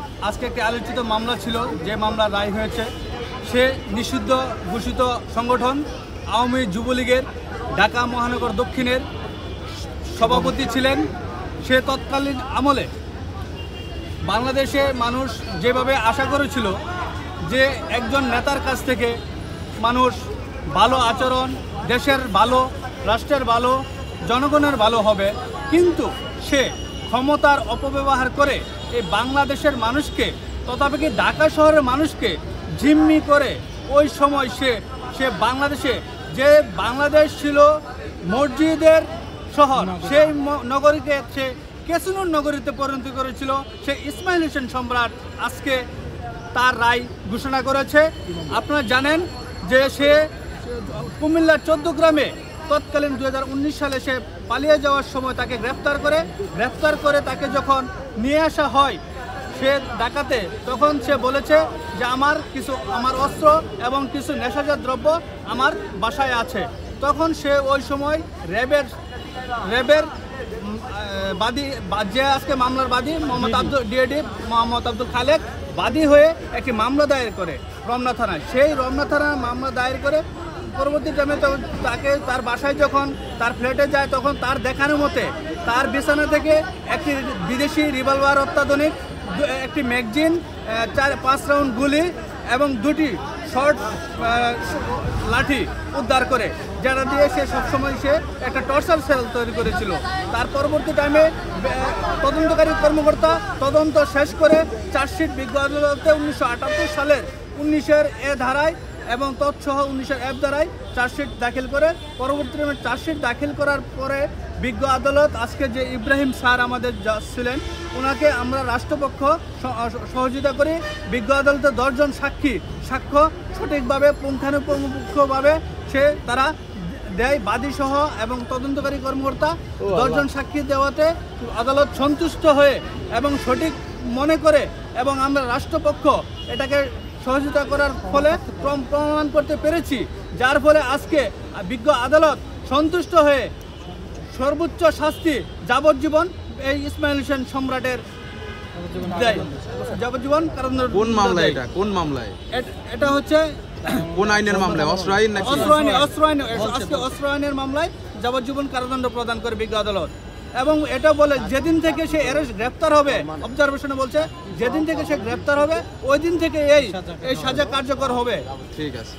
আজকে একটি আলোচিত মামলা ছিল, যে মামলা রায় হয়েছে। সে নিষিদ্ধ ঘোষিত সংগঠন আওয়ামী যুবলীগের ঢাকা মহানগর দক্ষিণের সভাপতি ছিলেন। সে তৎকালীন আমলে বাংলাদেশে মানুষ যেভাবে আশা করেছিল যে একজন নেতার কাছ থেকে মানুষ ভালো আচরণ, দেশের ভালো, রাষ্ট্রের ভালো, জনগণের ভালো হবে, কিন্তু সে ক্ষমতার অপব্যবহার করে এই বাংলাদেশের মানুষকে, তথাপি ঢাকা শহরের মানুষকে জিম্মি করে ওই সময় সে বাংলাদেশে, যে বাংলাদেশ ছিল মসজিদের শহর, সেই নগরীকে সে ক্যাসিনোর নগরীতে পরিণত করেছিল। সে ইসমাইল হোসেন সম্রাট আজকে তার রায় ঘোষণা করেছে। আপনারা জানেন যে সে কুমিল্লার 14 গ্রামে তৎকালীন 2019 সালে সে পালিয়ে যাওয়ার সময় তাকে গ্রেফতার করে তাকে যখন নিয়ে আসা হয় সে ঢাকাতে, তখন সে বলেছে যে আমার অস্ত্র এবং কিছু নেশাজাত দ্রব্য আমার বাসায় আছে। তখন সে ওই সময় র্যাবের বাদী, যে আজকে মামলার বাদী মোহাম্মদ আব্দুল খালেক বাদী হয়ে একটি মামলা দায়ের করে রমনা থানায়। সেই রমনা থানায় মামলা দায়ের করে পরবর্তী টাইমে তাকে তার বাসায় যখন তার ফ্ল্যাটে যায়, তখন তার দেখানো মতে তার বিছানা থেকে একটি বিদেশি রিভলভার অত্যাধুনিক, একটি ম্যাগজিন, 4-5 রাউন্ড গুলি এবং 2টি শর্ট লাঠি উদ্ধার করে, যেটা দিয়ে সে সবসময় একটা টর্চার সেল তৈরি করেছিল। তার পরবর্তী টাইমে তদন্তকারী কর্মকর্তা তদন্ত শেষ করে চার্জশিট বিজ্ঞ আদালতে 1978 সালের 19-এর এ ধারায় এবং তৎসহ 19-এর এফ ধারায় চার্জশিট দাখিল করে, পরবর্তী টাইমে চার্জশিট দাখিল করার পরে বিজ্ঞ আদালত আজকে যে ইব্রাহিম স্যার আমাদের ছিলেন, ওনাকে আমরা রাষ্ট্রপক্ষ সহযোগিতা করি। বিজ্ঞ আদালতে 10 জন সাক্ষ্য সঠিকভাবে পুঙ্খানুপুঙ্খভাবে তারা দেয়, বাদীসহ এবং তদন্তকারী কর্মকর্তা 10 জন সাক্ষী দেওয়াতে আদালত সন্তুষ্ট হয়ে এবং সঠিক মনে করে, এবং আমরা রাষ্ট্রপক্ষ এটাকে সহযোগিতা করার ফলে প্রমাণ করতে পেরেছি, যার ফলে আজকে বিজ্ঞ আদালত সন্তুষ্ট হয়ে সর্বোচ্চ শাস্তি যাবজ্জীবন এই ইসমাইল হোসেন সম্রাটের যাবজ্জীবন কারাদণ্ড। কোন মামলায় এটা হচ্ছে কোন আইনের মামলায়? অস্ত্র আইনের মামলায় যাবজ্জীবন কারাদণ্ড প্রদান করে বিজ্ঞ আদালত। এবং এটা বলে যেদিন থেকে সে গ্রেপ্তার হবে, অবজারভেশনে বলছে যেদিন থেকে সে গ্রেপ্তার হবে ওই দিন থেকে এই সাজা কার্যকর হবে। ঠিক আছে।